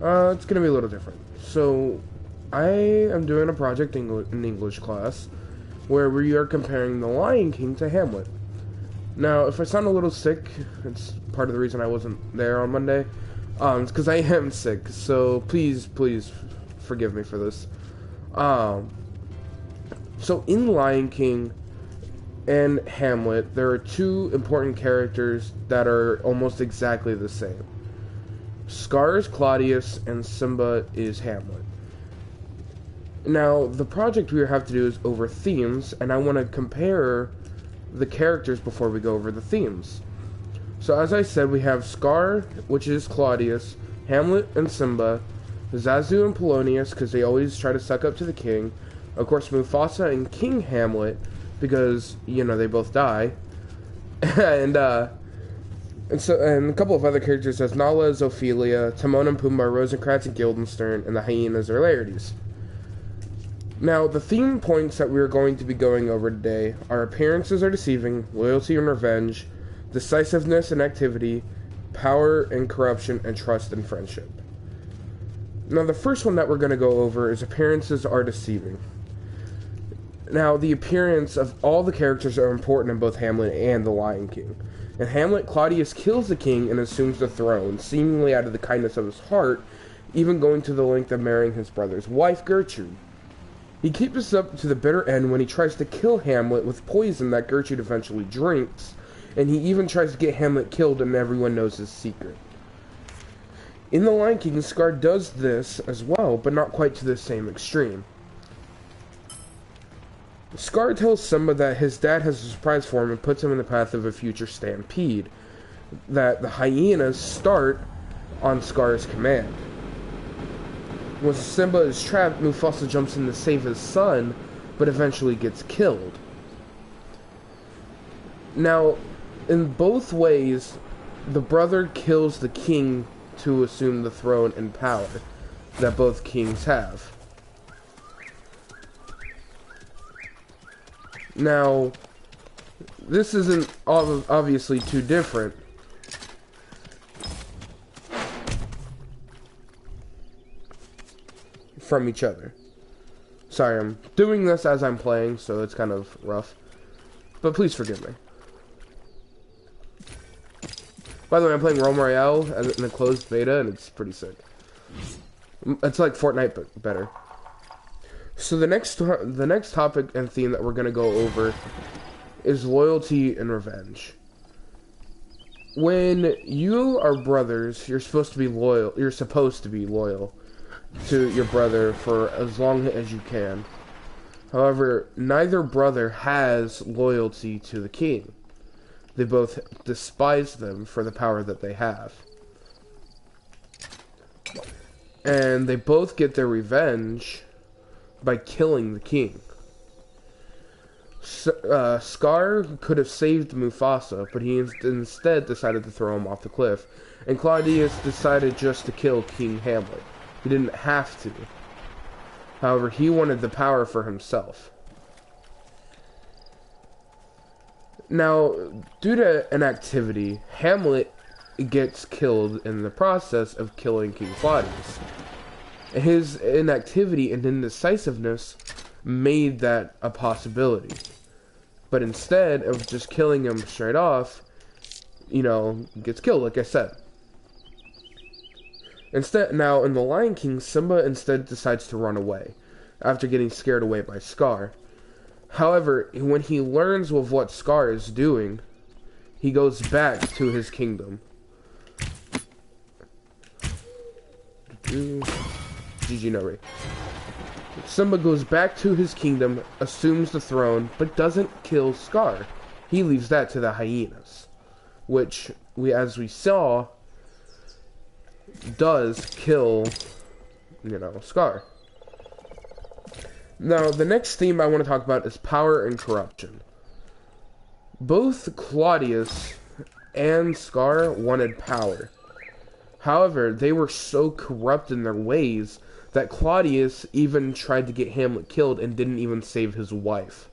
It's gonna be a little different. So, I am doing a project in English class where we are comparing The Lion King to Hamlet. Now, if I sound a little sick, it's part of the reason I wasn't there on Monday. It's because I am sick, so please forgive me for this. Um, so in Lion King and Hamlet, there are two important characters that are almost exactly the same. Scar is Claudius, and Simba is Hamlet. Now, the project we have to do is over themes, and I want to compare the characters before we go over the themes. So as I said, we have Scar, which is Claudius, Hamlet and Simba, Zazu and Polonius, because they always try to suck up to the king, of course Mufasa and King Hamlet, because, you know, they both die, and a couple of other characters as Nala as Ophelia, Timon and Pumbaa, Rosencrantz and Guildenstern, and the hyenas are Laertes. Now, the theme points that we're going to be going over today are appearances are deceiving, loyalty and revenge, decisiveness and activity, power and corruption, and trust and friendship. Now, the first one that we're going to go over is appearances are deceiving. Now, the appearance of all the characters are important in both Hamlet and The Lion King. In Hamlet, Claudius kills the king and assumes the throne, seemingly out of the kindness of his heart, even going to the length of marrying his brother's wife, Gertrude. He keeps this up to the bitter end when he tries to kill Hamlet with poison that Gertrude eventually drinks, and he even tries to get Hamlet killed and everyone knows his secret. In The Lion King, Scar does this as well, but not quite to the same extreme. Scar tells Simba that his dad has a surprise for him and puts him in the path of a future stampede, that the hyenas start on Scar's command. When Simba is trapped, Mufasa jumps in to save his son, but eventually gets killed. Now, in both ways, the brother kills the king to assume the throne and power that both kings have. Now, this isn't obviously too different from each other. Sorry, I'm doing this as I'm playing, so it's kind of rough. But please forgive me. By the way, I'm playing Realm Royale in a closed beta, and it's pretty sick. It's like Fortnite, but better. So the next topic and theme that we're going to go over is loyalty and revenge. When you are brothers, you're supposed to be loyal. You're supposed to be loyal to your brother for as long as you can. However, neither brother has loyalty to the king. They both despise them for the power that they have. And they both get their revenge by killing the king. Scar could have saved Mufasa, but he instead decided to throw him off the cliff. And Claudius decided just to kill King Hamlet. He didn't have to. However, he wanted the power for himself. Now, due to an activity, Hamlet gets killed in the process of killing King Claudius. His inactivity and indecisiveness made that a possibility. But instead of just killing him straight off, you know, gets killed, like I said. Now, in The Lion King, Simba instead decides to run away, after getting scared away by Scar. However, when he learns of what Scar is doing, he goes back to his kingdom. GG Nori. Simba goes back to his kingdom, assumes the throne, but doesn't kill Scar. He leaves that to the hyenas, which, as we saw, does kill, you know, Scar. Now, the next theme I want to talk about is power and corruption. Both Claudius and Scar wanted power. However, they were so corrupt in their ways that Claudius even tried to get Hamlet killed and didn't even save his wife.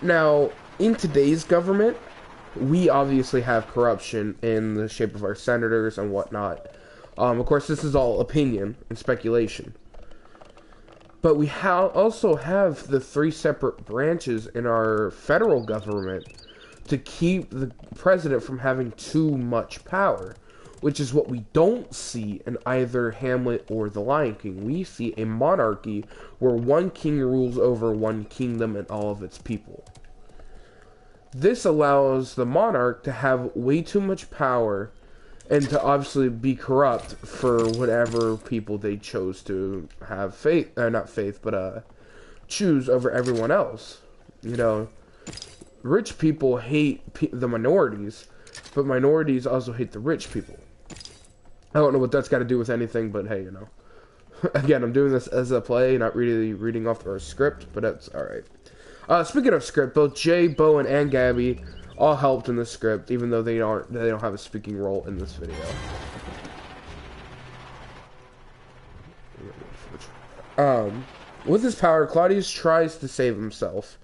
Now, in today's government, we obviously have corruption in the shape of our senators and whatnot. Of course, this is all opinion and speculation. But we also have the 3 separate branches in our federal government to keep the president from having too much power, which is what we don't see in either Hamlet or The Lion King. We see a monarchy where one king rules over one kingdom and all of its people. This allows the monarch to have way too much power and to obviously be corrupt for whatever people they chose to have faith, not faith, but choose over everyone else. You know, rich people hate the minorities, but minorities also hate the rich people. I don't know what that's got to do with anything, but hey, you know. Again, I'm doing this as a play, not really reading off our script, but that's alright. Speaking of script, both Jay, Bowen, and Gabby all helped in the script, even though they don't have a speaking role in this video. With his power, Claudius tries to save himself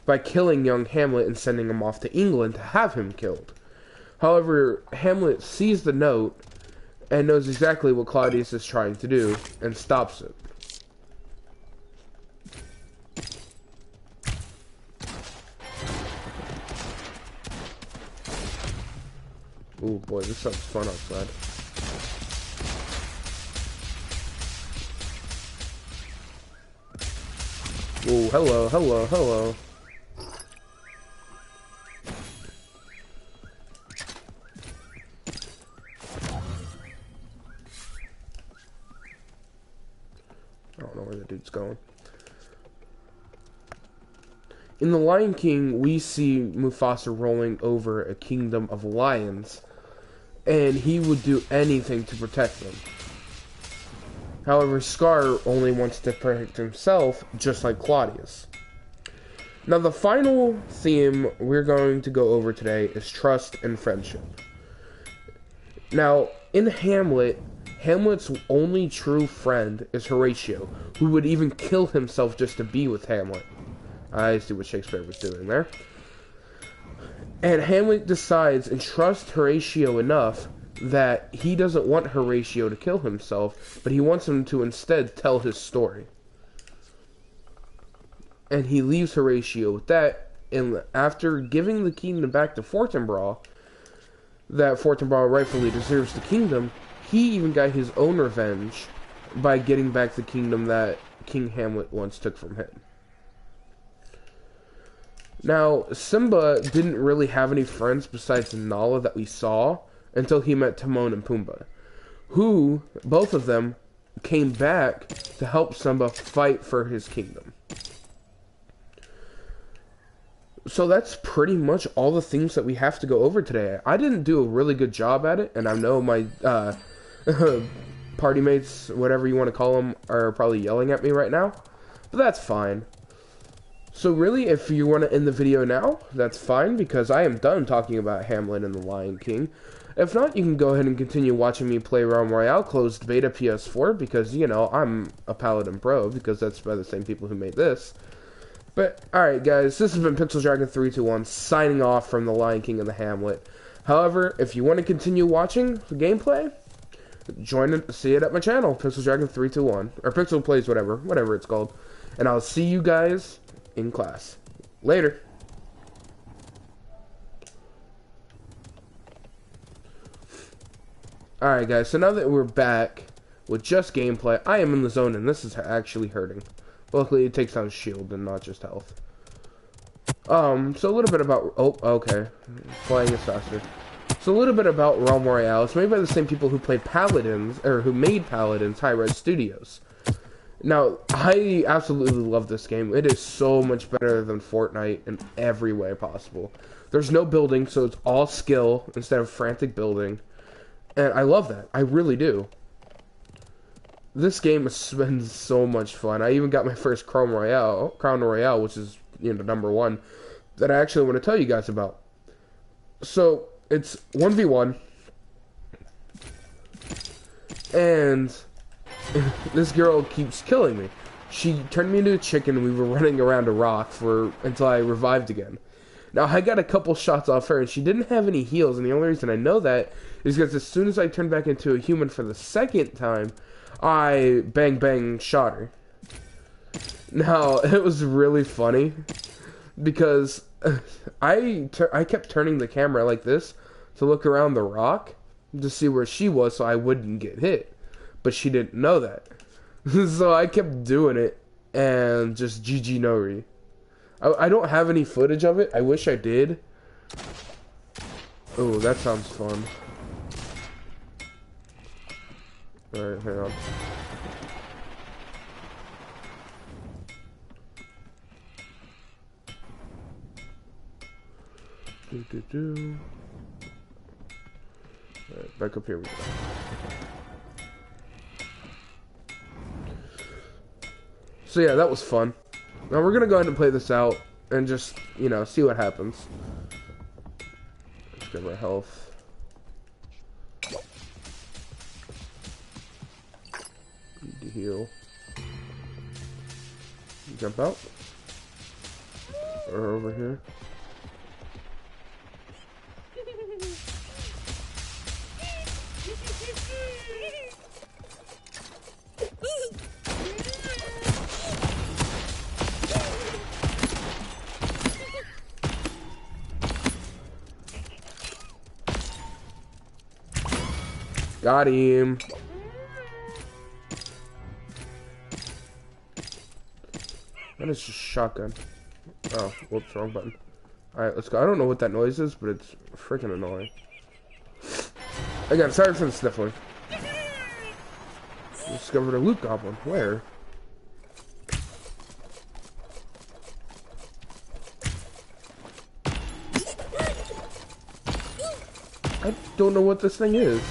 by killing young Hamlet and sending him off to England to have him killed. However, Hamlet sees the note and knows exactly what Claudius is trying to do and stops it. Oh boy, this sounds fun outside. Oh, hello, hello, hello. I don't know where the dude's going. In The Lion King, we see Mufasa rolling over a kingdom of lions, and he would do anything to protect them. However, Scar only wants to protect himself, just like Claudius. Now, the final theme we're going to go over today is trust and friendship. Now, in Hamlet, Hamlet's only true friend is Horatio, who would even kill himself just to be with Hamlet. I see what Shakespeare was doing there. And Hamlet decides and trusts Horatio enough that he doesn't want Horatio to kill himself, but he wants him to instead tell his story. And he leaves Horatio with that, and after giving the kingdom back to Fortinbras, that Fortinbras rightfully deserves the kingdom, he even got his own revenge by getting back the kingdom that King Hamlet once took from him. Now, Simba didn't really have any friends besides Nala that we saw until he met Timon and Pumbaa, who, both of them, came back to help Simba fight for his kingdom. So that's pretty much all the things that we have to go over today. I didn't do a really good job at it, and I know my party mates, whatever you want to call them, are probably yelling at me right now, but that's fine. So really, if you want to end the video now, that's fine, because I am done talking about Hamlet and the Lion King. If not, you can go ahead and continue watching me play Realm Royale closed beta PS4, because, you know, I'm a Paladin Pro, because that's by the same people who made this. But, alright guys, this has been Pixel Dragon 321, signing off from the Lion King and the Hamlet. However, if you want to continue watching the gameplay, see it at my channel, Pixel Dragon 321, or Pixel Plays, whatever it's called. And I'll see you guys in class. Later. Alright guys, so now that we're back with just gameplay, I am in the zone and this is actually hurting. Luckily it takes down shield and not just health. So a little bit about, oh, okay, flying is faster. So a little bit about Realm Royale. It's made by the same people who play Paladins, or who made Paladins, Hi-Rez Studios. Now, I absolutely love this game. It is so much better than Fortnite in every way possible. There's no building, so it's all skill instead of frantic building. And I love that. I really do. This game has been so much fun. I even got my first Crown Royale, which is, you know, #1, that I actually want to tell you guys about. So, it's 1v1. And this girl keeps killing me. She turned me into a chicken and we were running around a rock until I revived again. Now, I got a couple shots off her, and she didn't have any heals, and the only reason I know that is because as soon as I turned back into a human for the second time, I bang shot her. Now, it was really funny because I kept turning the camera like this to look around the rock to see where she was so I wouldn't get hit. But she didn't know that. So I kept doing it and just GG Nori. I don't have any footage of it. I wish I did. Oh, that sounds fun. Alright, hang on. Alright, back up here we go. So yeah, that was fun. Now we're gonna go ahead and play this out and just, you know, see what happens. Let's get our health. Need to heal. Jump out. Or over here. Got him. That is just shotgun. Oh, whoops, wrong button. Alright, let's go. I don't know what that noise is, but it's freaking annoying. Again, sorry for the sniffling. Discovered a loot goblin. Where? I don't know what this thing is.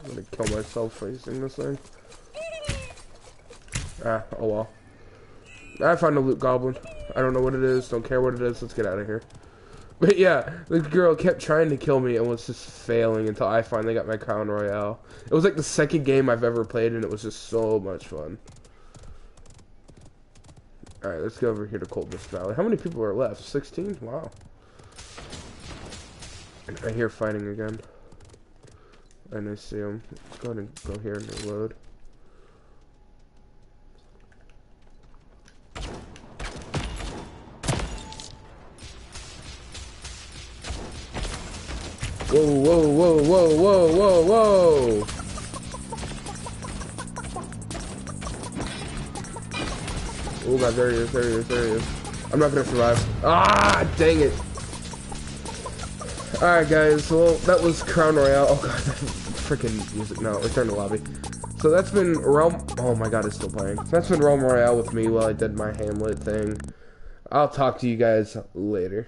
I'm gonna kill myself for using this thing. Ah, oh well. I found a loot goblin. I don't know what it is, don't care what it is, let's get out of here. But yeah, the girl kept trying to kill me and was just failing until I finally got my Crown Royale. It was like the second game I've ever played and it was just so much fun. Alright, let's go over here to Coldness Valley. How many people are left? 16? Wow. I hear fighting again. And I see them. Let's go ahead and go here and reload. Whoa, whoa, whoa, whoa, whoa, whoa, whoa! Oh god, there he is, there he is, there he is. I'm not gonna survive. Ah, dang it! Alright guys, well, that was Crown Royale. Oh god, that freaking music. No, return to lobby. So that's been Realm... Oh my god, it's still playing. So that's been Realm Royale with me while I did my Hamlet thing. I'll talk to you guys later.